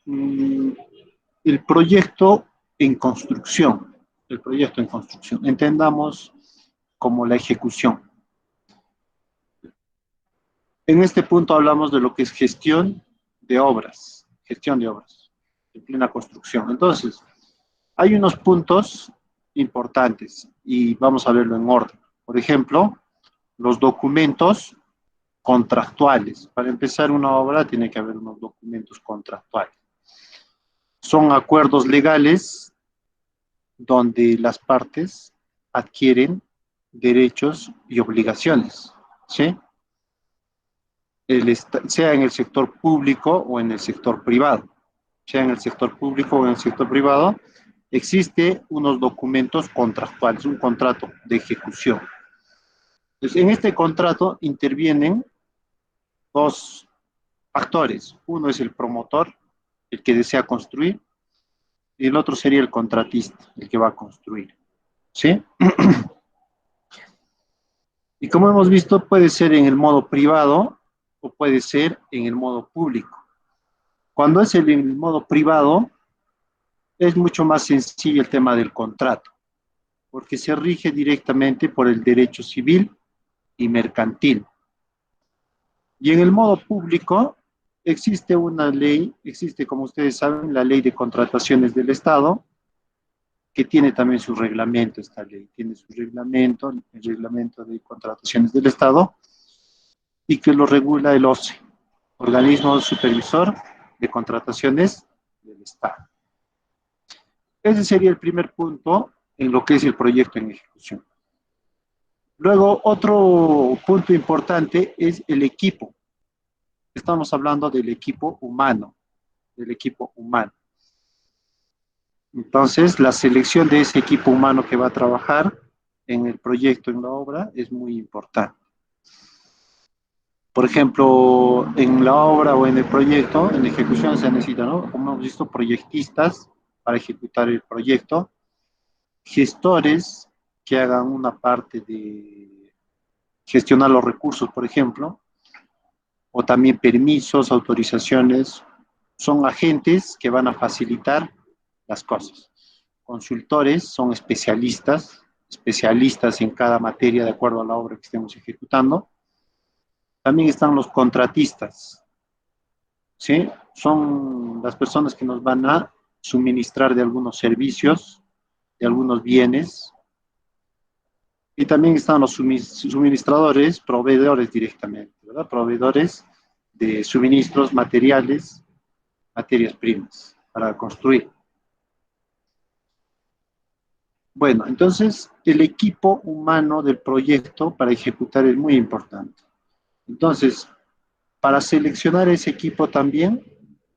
mm, el proyecto en construcción. El proyecto en construcción. Entendamos como la ejecución. En este punto hablamos de lo que es gestión de obras, en plena construcción. Entonces, hay unos puntos importantes y vamos a verlo en orden. Por ejemplo, los documentos contractuales. Para empezar una obra tiene que haber unos documentos contractuales. Son acuerdos legales donde las partes adquieren derechos y obligaciones, ¿sí? Sea en el sector público o en el sector privado. Sea en el sector público o en el sector privado, existe unos documentos contractuales, un contrato de ejecución. Entonces, en este contrato intervienen dos actores. Uno es el promotor, el que desea construir, y el otro sería el contratista, el que va a construir. ¿Sí? Y como hemos visto, puede ser en el modo privado o puede ser en el modo público. Cuando es en el modo privado, es mucho más sencillo el tema del contrato, porque se rige directamente por el derecho civil y mercantil. Y en el modo público existe una ley, existe, como ustedes saben, la ley de contrataciones del Estado, que tiene también su reglamento, esta ley, tiene su reglamento, el reglamento de contrataciones del Estado, y que lo regula el OCE, Organismo Supervisor de Contrataciones del Estado. Ese sería el primer punto en lo que es el proyecto en ejecución. Luego, otro punto importante es el equipo. Estamos hablando del equipo humano, del equipo humano. Entonces, la selección de ese equipo humano que va a trabajar en el proyecto, en la obra, es muy importante. Por ejemplo, en la obra o en el proyecto, en la ejecución se necesita, ¿no? Como hemos visto, proyectistas para ejecutar el proyecto, gestores que hagan una parte de gestionar los recursos, por ejemplo, o también permisos, autorizaciones, son agentes que van a facilitar las cosas. Consultores son especialistas, especialistas en cada materia de acuerdo a la obra que estemos ejecutando. También están los contratistas, ¿sí? Son las personas que nos van a suministrar de algunos servicios, de algunos bienes. Y también están los suministradores, proveedores directamente, ¿verdad? Proveedores de suministros materiales, materias primas para construir. Bueno, entonces el equipo humano del proyecto para ejecutar es muy importante. Entonces, para seleccionar ese equipo también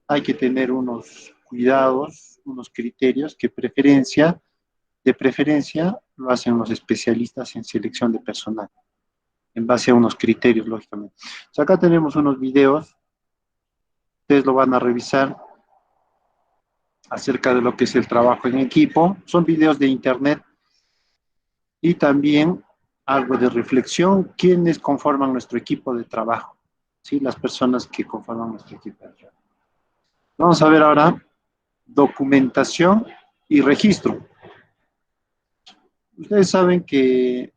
hay que tener unos cuidados, unos criterios que de preferencia lo hacen los especialistas en selección de personal, en base a unos criterios, lógicamente. O sea, acá tenemos unos videos, ustedes lo van a revisar acerca de lo que es el trabajo en equipo. Son videos de internet y también algo de reflexión, quiénes conforman nuestro equipo de trabajo, ¿sí? Las personas que conforman nuestro equipo de trabajo. Vamos a ver ahora documentación y registro. Ustedes saben que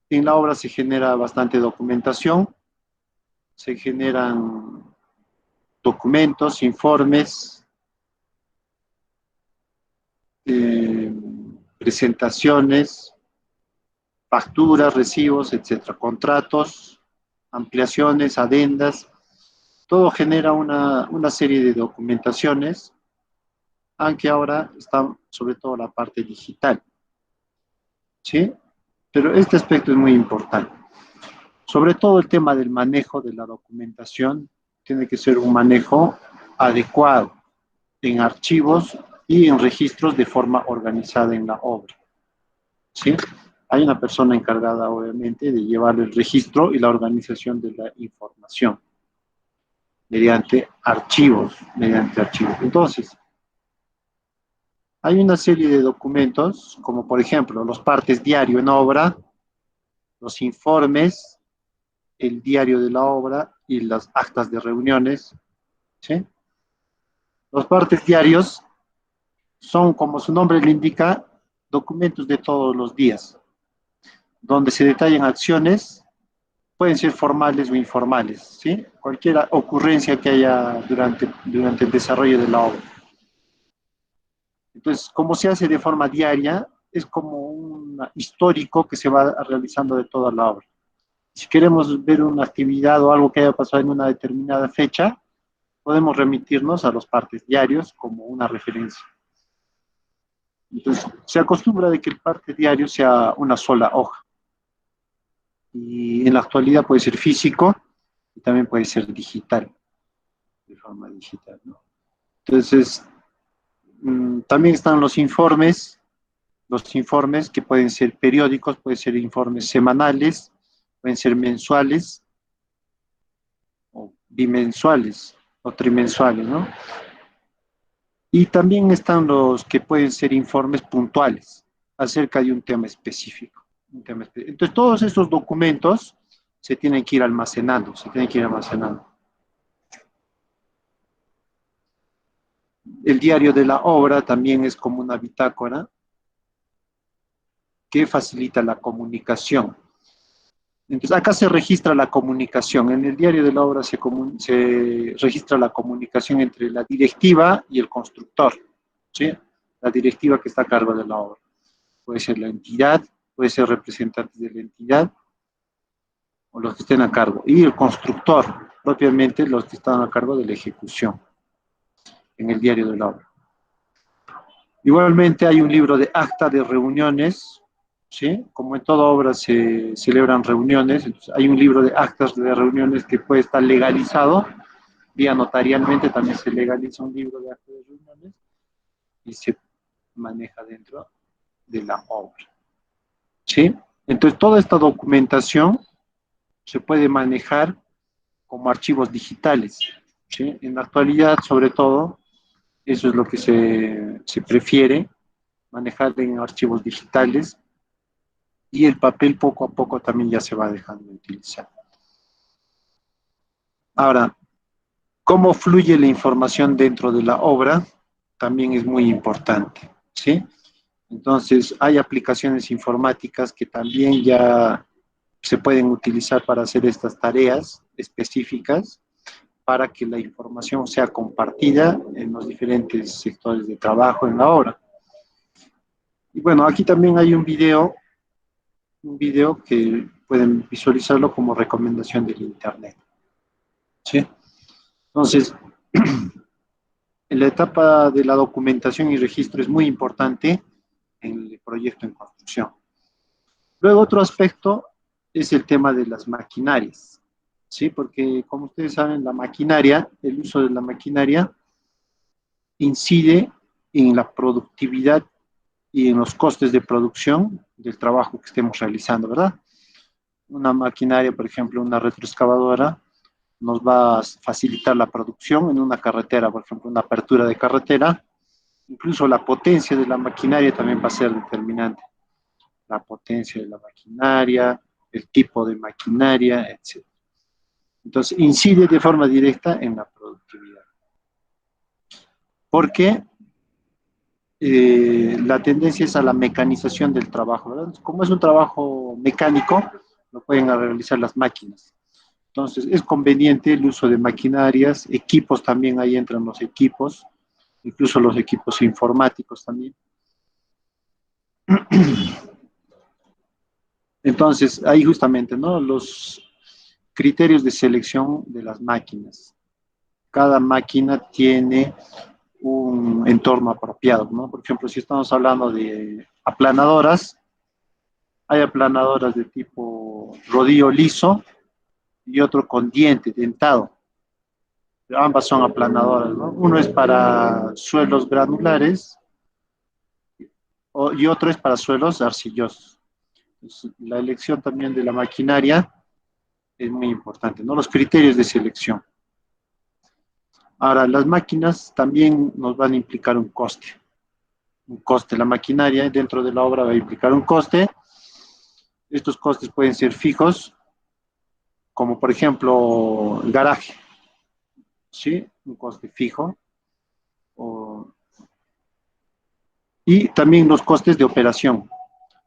en la obra se genera bastante documentación, se generan documentos, informes, eh, presentaciones, facturas, recibos, etcétera, contratos, ampliaciones, adendas, todo genera una serie de documentaciones, aunque ahora está sobre todo la parte digital, ¿sí? Pero este aspecto es muy importante. Sobre todo el tema del manejo de la documentación tiene que ser un manejo adecuado en archivos y en registros de forma organizada en la obra, ¿sí? Hay una persona encargada, obviamente, de llevar el registro y la organización de la información mediante archivos. Entonces, hay una serie de documentos, como por ejemplo los partes diario en obra, los informes, el diario de la obra y las actas de reuniones, ¿sí? Los partes diarios son, como su nombre le indica, documentos de todos los días, donde se detallan acciones, pueden ser formales o informales, ¿sí? Cualquier ocurrencia que haya durante el desarrollo de la obra. Entonces, como se hace de forma diaria, es como un histórico que se va realizando de toda la obra. Si queremos ver una actividad o algo que haya pasado en una determinada fecha, podemos remitirnos a los partes diarios como una referencia. Entonces, se acostumbra de que el parte diario sea una sola hoja. Y en la actualidad puede ser físico y también puede ser digital, de forma digital, ¿no? Entonces, también están los informes que pueden ser periódicos, pueden ser informes semanales, pueden ser mensuales o bimensuales o trimensuales, ¿no? Y también están los que pueden ser informes puntuales acerca de un tema específico. Entonces, todos estos documentos se tienen que ir almacenando, se tienen que ir almacenando. El diario de la obra también es como una bitácora que facilita la comunicación. Entonces, acá se registra la comunicación. En el diario de la obra se registra la comunicación entre la directiva y el constructor, ¿sí? La directiva que está a cargo de la obra. Puede ser la entidad, puede ser representantes de la entidad o los que estén a cargo. Y el constructor, propiamente los que están a cargo de la ejecución en el diario de la obra. Igualmente hay un libro de acta de reuniones, ¿sí? Como en toda obra se celebran reuniones, entonces hay un libro de actas de reuniones que puede estar legalizado, vía notarialmente también se legaliza un libro de actas de reuniones y se maneja dentro de la obra, ¿sí? Entonces toda esta documentación se puede manejar como archivos digitales, ¿sí? En la actualidad, sobre todo, eso es lo que se prefiere, manejar en archivos digitales, y el papel poco a poco también ya se va dejando de utilizar. Ahora, cómo fluye la información dentro de la obra también es muy importante, ¿sí? Entonces, hay aplicaciones informáticas que también ya se pueden utilizar para hacer estas tareas específicas para que la información sea compartida en los diferentes sectores de trabajo en la obra. Y bueno, aquí también hay un video que pueden visualizarlo como recomendación del Internet, ¿sí? Entonces, en la etapa de la documentación y registro es muy importante en el proyecto en construcción. Luego, otro aspecto es el tema de las maquinarias, ¿sí? Porque, como ustedes saben, la maquinaria, el uso de la maquinaria incide en la productividad y en los costes de producción del trabajo que estemos realizando, ¿verdad? Una maquinaria, por ejemplo, una retroexcavadora, nos va a facilitar la producción en una carretera, por ejemplo, una apertura de carretera. Incluso la potencia de la maquinaria también va a ser determinante. La potencia de la maquinaria, el tipo de maquinaria, etc. Entonces, incide de forma directa en la productividad. Porque la tendencia es a la mecanización del trabajo, ¿verdad? Como es un trabajo mecánico, lo pueden realizar las máquinas. Entonces, es conveniente el uso de maquinarias, equipos también, ahí entran los equipos, incluso los equipos informáticos también. Entonces, ahí justamente, ¿no? Los criterios de selección de las máquinas. Cada máquina tiene un entorno apropiado, ¿no? Por ejemplo, si estamos hablando de aplanadoras, hay aplanadoras de tipo rodillo liso y otro con diente, dentado. Ambas son aplanadoras, ¿no? Uno es para suelos granulares y otro es para suelos arcillosos. Entonces, la elección también de la maquinaria es muy importante, ¿no? Los criterios de selección. Ahora, las máquinas también nos van a implicar un coste. Un coste. La maquinaria dentro de la obra va a implicar un coste. Estos costes pueden ser fijos, como por ejemplo el garaje, ¿sí? Un coste fijo. Y también los costes de operación,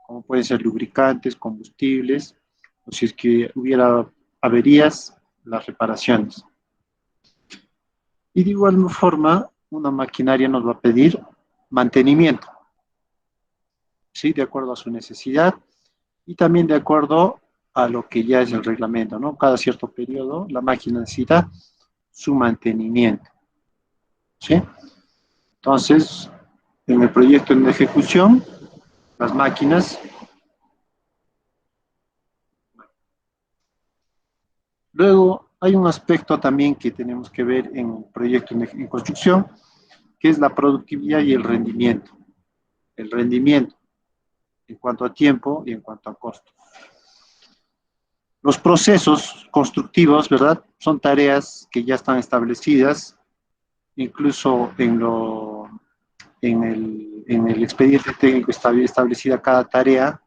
como pueden ser lubricantes, combustibles, o si es que hubiera averías, las reparaciones. Y de igual forma, una maquinaria nos va a pedir mantenimiento, ¿sí? De acuerdo a su necesidad y también de acuerdo a lo que ya es el reglamento, ¿no? Cada cierto periodo la máquina necesita su mantenimiento, ¿sí? Entonces, en el proyecto en ejecución, las máquinas. Luego, hay un aspecto también que tenemos que ver en el proyecto en construcción, que es la productividad y el rendimiento. El rendimiento en cuanto a tiempo y en cuanto a costo. Los procesos constructivos, ¿verdad? Son tareas que ya están establecidas, incluso en el expediente técnico está establecida cada tarea.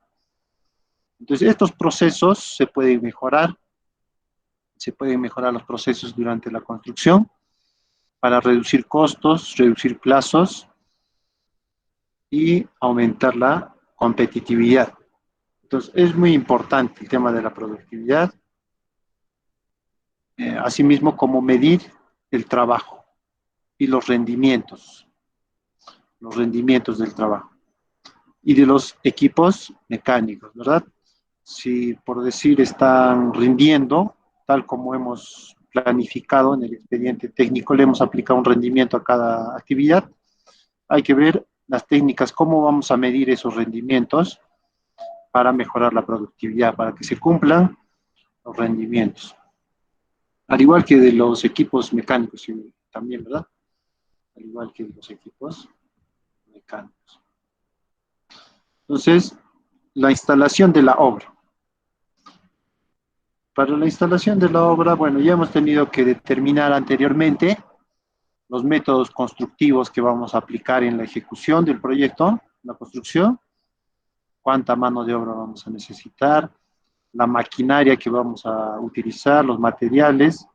Entonces, estos procesos se pueden mejorar los procesos durante la construcción para reducir costos, reducir plazos y aumentar la competitividad. Entonces, es muy importante el tema de la productividad, asimismo como medir el trabajo y los rendimientos del trabajo y de los equipos mecánicos, ¿verdad? Si por decir están rindiendo, tal como hemos planificado en el expediente técnico, le hemos aplicado un rendimiento a cada actividad, hay que ver las técnicas, cómo vamos a medir esos rendimientos para mejorar la productividad, para que se cumplan los rendimientos. Al igual que de los equipos mecánicos también, ¿verdad? Al igual que de los equipos mecánicos. Entonces, la instalación de la obra. Para la instalación de la obra, bueno, ya hemos tenido que determinar anteriormente los métodos constructivos que vamos a aplicar en la ejecución del proyecto, la construcción, cuánta mano de obra vamos a necesitar, la maquinaria que vamos a utilizar, los materiales,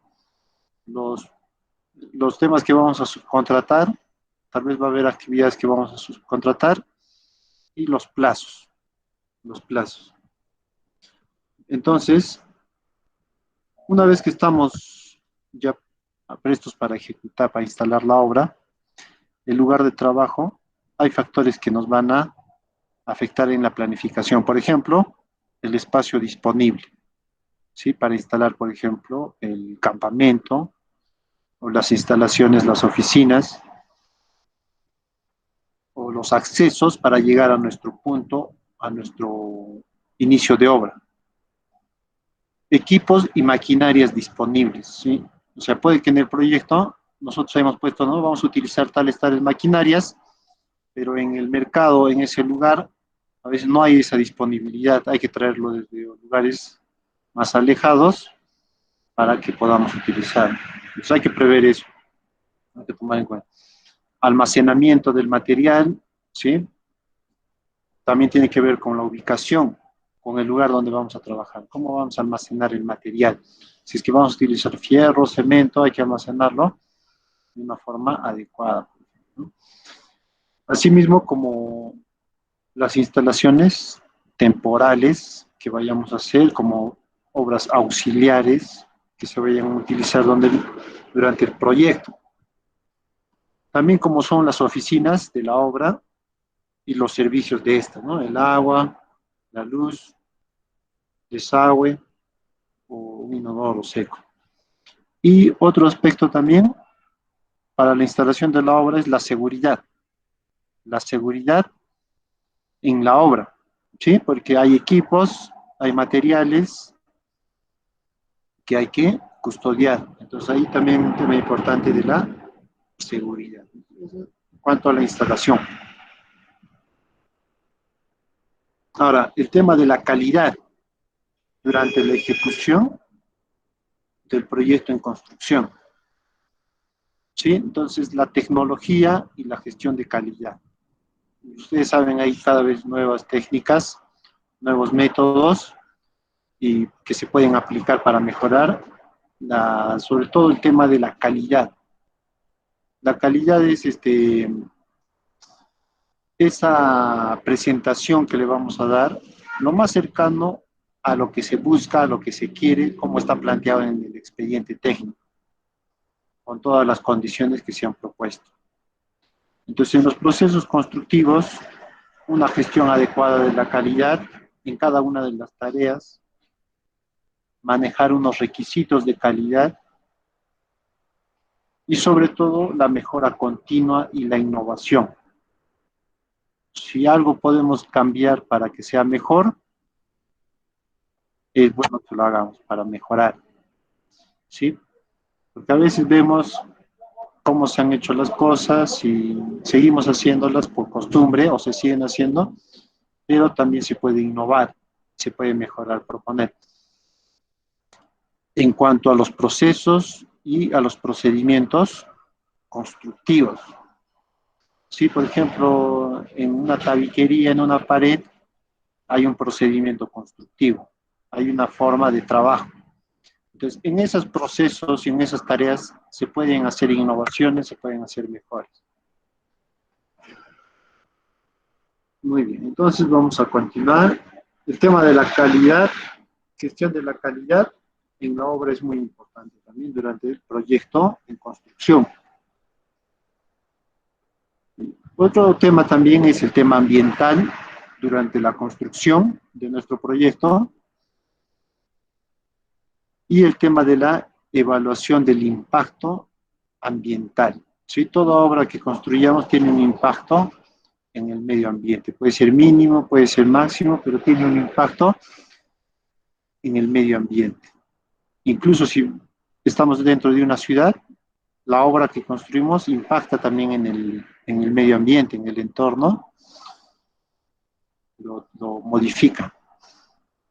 los, los temas que vamos a subcontratar, tal vez va a haber actividades que vamos a subcontratar y los plazos, los plazos. Entonces, una vez que estamos ya prestos para ejecutar, para instalar la obra, el lugar de trabajo, hay factores que nos van a afectar en la planificación. Por ejemplo, el espacio disponible, ¿sí? Para instalar, por ejemplo, el campamento o las instalaciones, las oficinas o los accesos para llegar a nuestro punto, a nuestro inicio de obra. Equipos y maquinarias disponibles, ¿sí? O sea, puede que en el proyecto nosotros hayamos puesto, no, vamos a utilizar tales maquinarias, pero en el mercado, en ese lugar, a veces no hay esa disponibilidad, hay que traerlo desde lugares más alejados para que podamos utilizar. Entonces hay que prever eso, hay que tomar en cuenta. Almacenamiento del material, ¿sí? También tiene que ver con la ubicación, con el lugar donde vamos a trabajar, cómo vamos a almacenar el material. Si es que vamos a utilizar fierro, cemento, hay que almacenarlo de una forma adecuada, ¿no? Asimismo, como las instalaciones temporales que vayamos a hacer, como obras auxiliares que se vayan a utilizar durante el proyecto. También como son las oficinas de la obra y los servicios de esta, ¿no? El agua, la luz, desagüe o un inodoro seco. Y otro aspecto también para la instalación de la obra es la seguridad. La seguridad en la obra, ¿sí? Porque hay equipos, hay materiales que hay que custodiar. Entonces ahí también un tema importante de la seguridad. En cuanto a la instalación. Ahora, el tema de la calidad durante la ejecución del proyecto en construcción. ¿Sí? Entonces, la tecnología y la gestión de calidad. Ustedes saben, hay cada vez nuevas técnicas, nuevos métodos y que se pueden aplicar para mejorar, sobre todo el tema de la calidad. La calidad esa presentación que le vamos a dar lo más cercano a lo que se busca, a lo que se quiere, como está planteado en el expediente técnico, con todas las condiciones que se han propuesto. Entonces, en los procesos constructivos, una gestión adecuada de la calidad en cada una de las tareas, manejar unos requisitos de calidad y sobre todo la mejora continua y la innovación. Si algo podemos cambiar para que sea mejor, es bueno que lo hagamos para mejorar, ¿sí? Porque a veces vemos cómo se han hecho las cosas y seguimos haciéndolas por costumbre o se siguen haciendo, pero también se puede innovar, se puede mejorar, proponer. En cuanto a los procesos y a los procedimientos constructivos. Sí, por ejemplo, en una tabiquería, en una pared, hay un procedimiento constructivo, hay una forma de trabajo. Entonces, en esos procesos y en esas tareas se pueden hacer innovaciones, se pueden hacer mejoras. Muy bien, entonces vamos a continuar. El tema de la calidad, gestión de la calidad en la obra es muy importante también durante el proyecto en construcción. Otro tema también es el tema ambiental durante la construcción de nuestro proyecto y el tema de la evaluación del impacto ambiental. ¿Sí? Toda obra que construyamos tiene un impacto en el medio ambiente. Puede ser mínimo, puede ser máximo, pero tiene un impacto en el medio ambiente. Incluso si estamos dentro de una ciudad, la obra que construimos impacta también en el medio ambiente, en el entorno, lo modifica.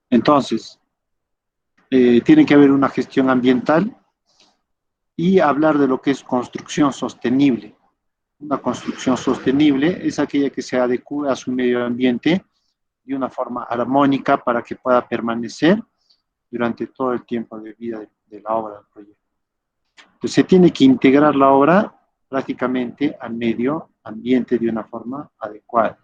Entonces, tiene que haber una gestión ambiental y hablar de lo que es construcción sostenible. Una construcción sostenible es aquella que se adecua a su medio ambiente de una forma armónica para que pueda permanecer durante todo el tiempo de vida de la obra del proyecto. Entonces, se tiene que integrar la obra prácticamente al medio ambiente de una forma adecuada.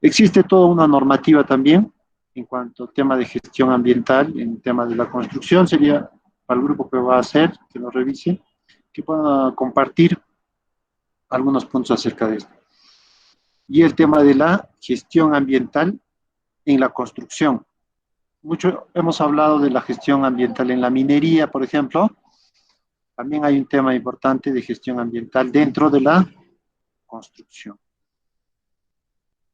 Existe toda una normativa también en cuanto al tema de gestión ambiental, en el tema de la construcción, sería para el grupo que va a hacer, que lo revise, que pueda compartir algunos puntos acerca de esto. Y el tema de la gestión ambiental en la construcción. Mucho hemos hablado de la gestión ambiental en la minería, por ejemplo. También hay un tema importante de gestión ambiental dentro de la construcción.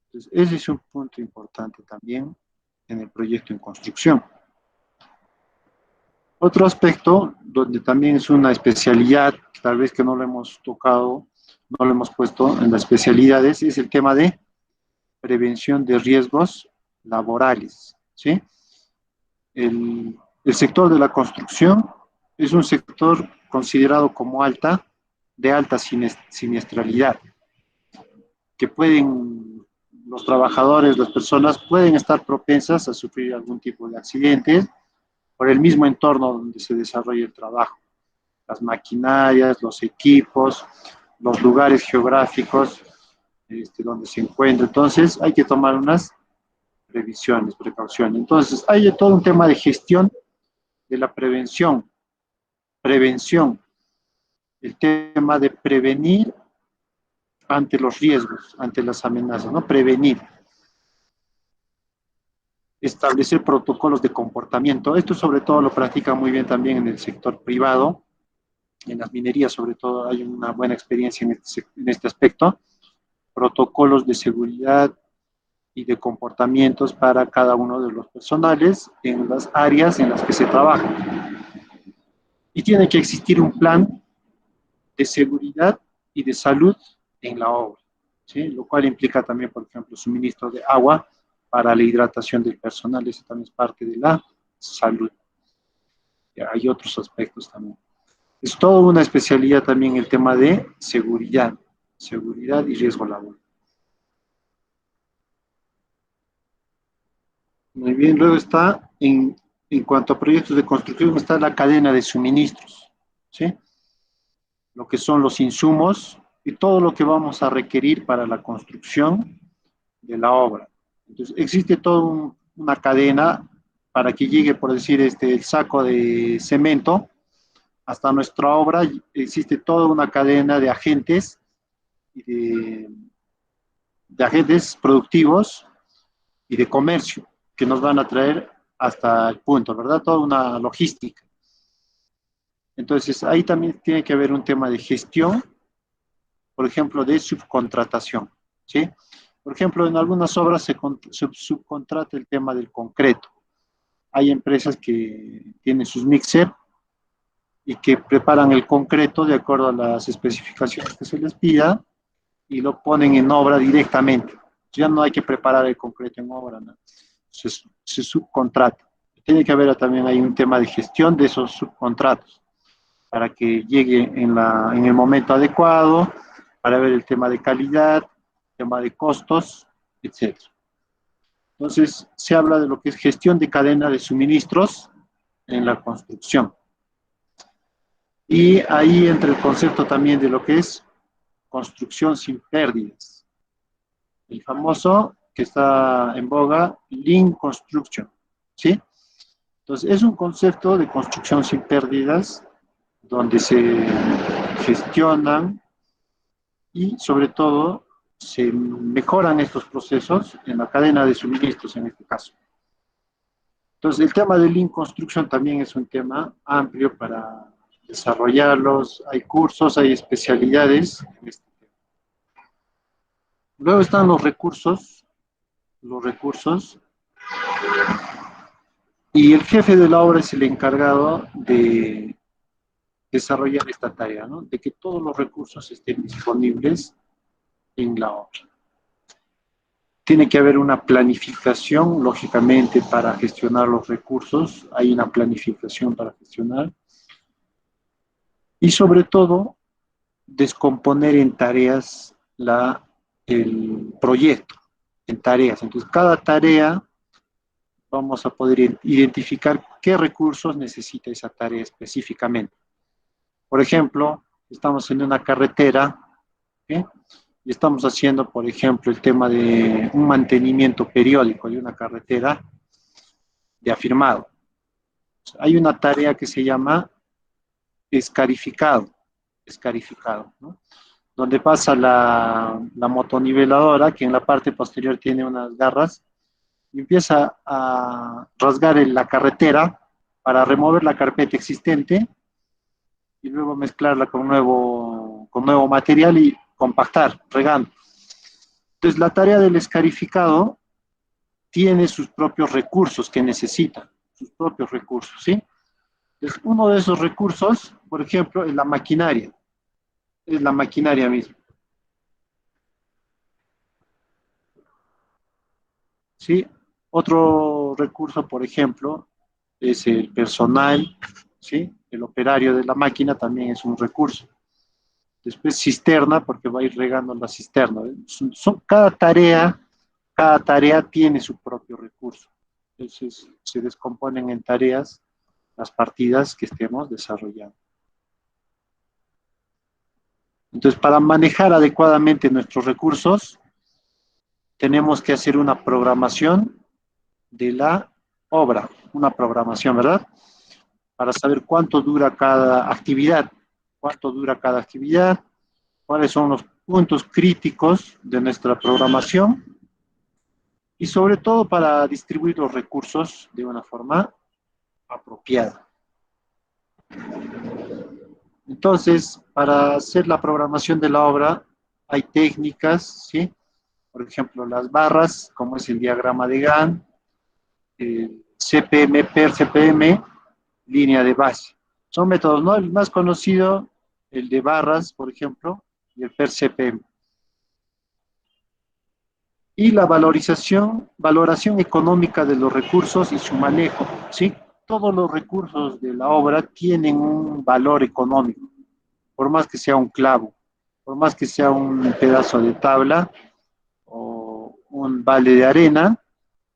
Entonces, ese es un punto importante también en el proyecto en construcción. Otro aspecto, donde también es una especialidad, tal vez que no lo hemos tocado, no lo hemos puesto en las especialidades, es el tema de prevención de riesgos laborales, ¿sí? El sector de la construcción es un sector considerado como de alta siniestralidad, que los trabajadores, las personas pueden estar propensas a sufrir algún tipo de accidentes por el mismo entorno donde se desarrolla el trabajo. Las maquinarias, los equipos, los lugares geográficos donde se encuentra. Entonces, hay que tomar unas previsiones, precauciones. Entonces, hay todo un tema de gestión de la prevención, el tema de prevenir ante los riesgos, ante las amenazas, ¿no? Prevenir. Establecer protocolos de comportamiento. Esto sobre todo lo practica muy bien también en el sector privado, en las minerías sobre todo hay una buena experiencia en este aspecto. Protocolos de seguridad y de comportamientos para cada uno de los personales en las áreas en las que se trabaja. Y tiene que existir un plan de seguridad y de salud en la obra, ¿sí? Lo cual implica también, por ejemplo, suministro de agua para la hidratación del personal, eso también es parte de la salud. Hay otros aspectos también. Es toda una especialidad también el tema de seguridad y riesgo laboral. Muy bien, luego está, en cuanto a proyectos de construcción, está la cadena de suministros, ¿sí? Lo que son los insumos y todo lo que vamos a requerir para la construcción de la obra. Entonces, existe toda una cadena para que llegue, por decir, el saco de cemento hasta nuestra obra. Existe toda una cadena de agentes, de, de agentes productivos y de comercio que nos van a traer hasta el punto, ¿verdad? Toda una logística. Entonces, ahí también tiene que haber un tema de gestión, por ejemplo, de subcontratación, ¿sí? Por ejemplo, en algunas obras se subcontrata el tema del concreto. Hay empresas que tienen sus mixer y que preparan el concreto de acuerdo a las especificaciones que se les pida y lo ponen en obra directamente. Ya no hay que preparar el concreto en obra, ¿no? Se subcontrata. Tiene que haber también ahí un tema de gestión de esos subcontratos para que llegue en el momento adecuado, para ver el tema de calidad, tema de costos, etcétera. Entonces, se habla de lo que es gestión de cadena de suministros en la construcción. Y ahí entra el concepto también de lo que es construcción sin pérdidas. El famoso que está en boga, Lean Construction, ¿sí? Entonces, es un concepto de construcción sin pérdidas donde se gestionan y sobre todo se mejoran estos procesos en la cadena de suministros en este caso. Entonces, el tema de Lean Construction también es un tema amplio para desarrollarlos. Hay cursos, hay especialidades en este tema. Luego están los recursos, y el jefe de la obra es el encargado de desarrollar esta tarea, ¿no? De que todos los recursos estén disponibles en la obra. Tiene que haber una planificación, lógicamente, para gestionar los recursos. Hay una planificación para gestionar. Y sobre todo, descomponer en tareas el proyecto, en tareas. Entonces, cada tarea vamos a poder identificar qué recursos necesita esa tarea específicamente. Por ejemplo, estamos en una carretera, ¿sí? Y estamos haciendo, por ejemplo, el tema de un mantenimiento periódico de una carretera de afirmado. Hay una tarea que se llama escarificado, ¿no? Donde pasa la motoniveladora, que en la parte posterior tiene unas garras, y empieza a rasgar la carretera para remover la carpeta existente y luego mezclarla con nuevo material y compactar, regando. Entonces, la tarea del escarificado tiene sus propios recursos que necesita, sus propios recursos, ¿sí? Entonces, uno de esos recursos, por ejemplo, es la maquinaria misma, ¿sí? Otro recurso, por ejemplo, es el personal, ¿sí? El operario de la máquina también es un recurso. Después cisterna, porque va a ir regando la cisterna. Cada tarea tiene su propio recurso. Entonces se descomponen en tareas las partidas que estemos desarrollando. Entonces, para manejar adecuadamente nuestros recursos, tenemos que hacer una programación de la obra, una programación, ¿verdad? Para saber cuánto dura cada actividad, cuáles son los puntos críticos de nuestra programación y sobre todo para distribuir los recursos de una forma apropiada. Entonces, para hacer la programación de la obra hay técnicas, ¿sí? Por ejemplo, las barras, como es el diagrama de Gantt, CPM, per CPM, línea de base. Son métodos, ¿no? El más conocido, el de barras, por ejemplo, y el per CPM. Y la valoración económica de los recursos y su manejo, ¿sí? Todos los recursos de la obra tienen un valor económico, por más que sea un clavo, por más que sea un pedazo de tabla o un balde de arena,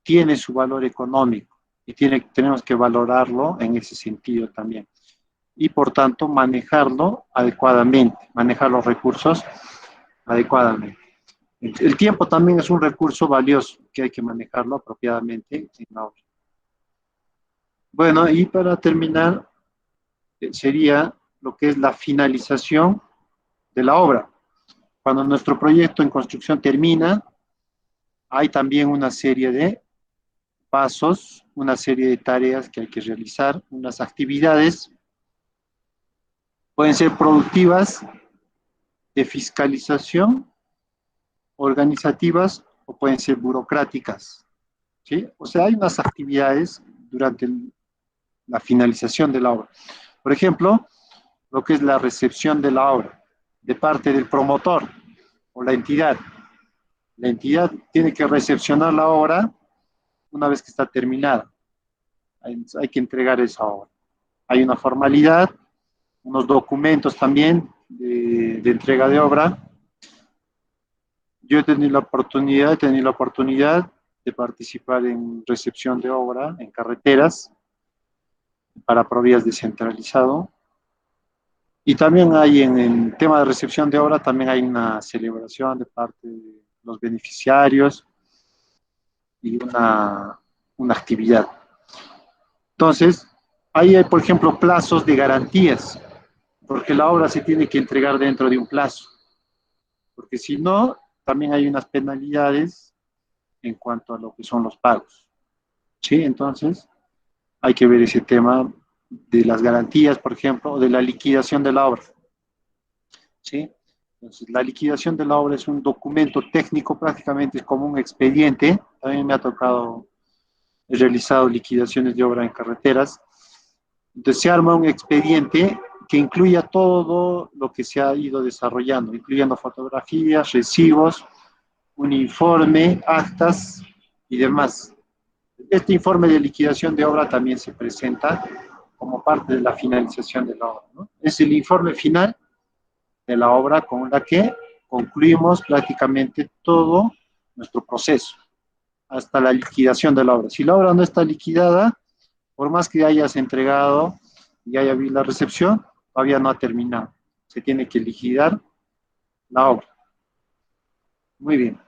tiene su valor económico y tenemos que valorarlo en ese sentido también. Y por tanto manejarlo adecuadamente, manejar los recursos adecuadamente. El tiempo también es un recurso valioso que hay que manejarlo apropiadamente en la obra. Bueno, y para terminar, sería lo que es la finalización de la obra. Cuando nuestro proyecto en construcción termina, hay también una serie de pasos, una serie de tareas que hay que realizar, unas actividades, pueden ser productivas, de fiscalización, organizativas o pueden ser burocráticas. ¿Sí? O sea, hay unas actividades durante la finalización de la obra. Por ejemplo, lo que es la recepción de la obra de parte del promotor o la entidad. La entidad tiene que recepcionar la obra una vez que está terminada. Hay que entregar esa obra. Hay una formalidad, unos documentos también de entrega de obra. Yo he tenido la oportunidad de participar en recepción de obra en carreteras para provías descentralizado. Y también hay en tema de recepción de obra, también hay una celebración de parte de los beneficiarios y una actividad. Entonces, ahí hay, por ejemplo, plazos de garantías, porque la obra se tiene que entregar dentro de un plazo, porque si no, también hay unas penalidades en cuanto a lo que son los pagos. ¿Sí? Entonces, hay que ver ese tema de las garantías, por ejemplo, o de la liquidación de la obra. ¿Sí? Entonces, la liquidación de la obra es un documento técnico, prácticamente es como un expediente. También me ha tocado, he realizado liquidaciones de obra en carreteras. Entonces, se arma un expediente que incluya todo lo que se ha ido desarrollando, incluyendo fotografías, recibos, un informe, actas y demás. Este informe de liquidación de obra también se presenta como parte de la finalización de la obra, ¿no? Es el informe final de la obra con la que concluimos prácticamente todo nuestro proceso, hasta la liquidación de la obra. Si la obra no está liquidada, por más que hayas entregado y haya habido la recepción, todavía no ha terminado. Se tiene que liquidar la obra. Muy bien.